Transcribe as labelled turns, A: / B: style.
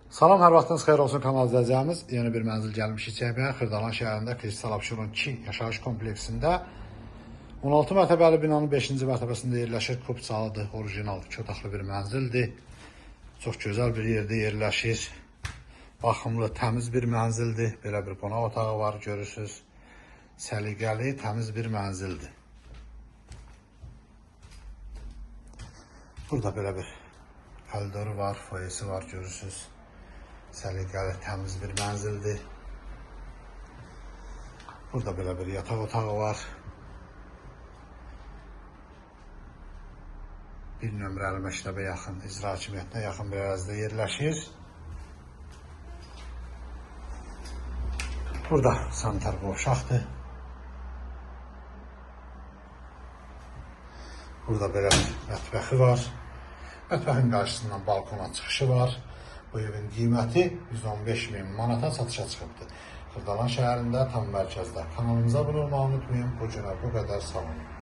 A: Salam, hər vaxtınız xeyir olsun kanal izləyəcəyimiz. Yeni bir mənzil gəlmişik çəkməyə. Xırdalan şəhərində Kristal Abşeron 2 yaşayış kompleksində 16 mərtəbəli binanın 5-ci mərtəbəsində yerləşir. Kupçalıdır, orijinal 2 otaqlı bir mənzildir. Çox gözəl bir yerdə yerləşir. Baxımlı, təmiz bir mənzildir. Belə bir qonaq otağı var, görürsünüz. Səliqəli, təmiz bir mənzildir. Burada belə bir koridoru var, foyesi var, görürsünüz. Səliqəli, təmiz bir mənzildir. Burada belə bir yataq otağı var. Bir nömrəli məktəbə yaxın, icra hakimiyyətinə yaxın bir ərazidə yerləşir. Burada sanitar qovşaqdır. Burada belə bir mətbəxi var. Mətbəxin qarşısından balkona çıxışı var. Bu evin qiyməti 115.000 manata satışa çıxıbdır. Xırdalan şəhərində, tam mərkəzdə. Kanalımıza abunə olmağı unutmayın. Bu günə bu qədər, sağ olun.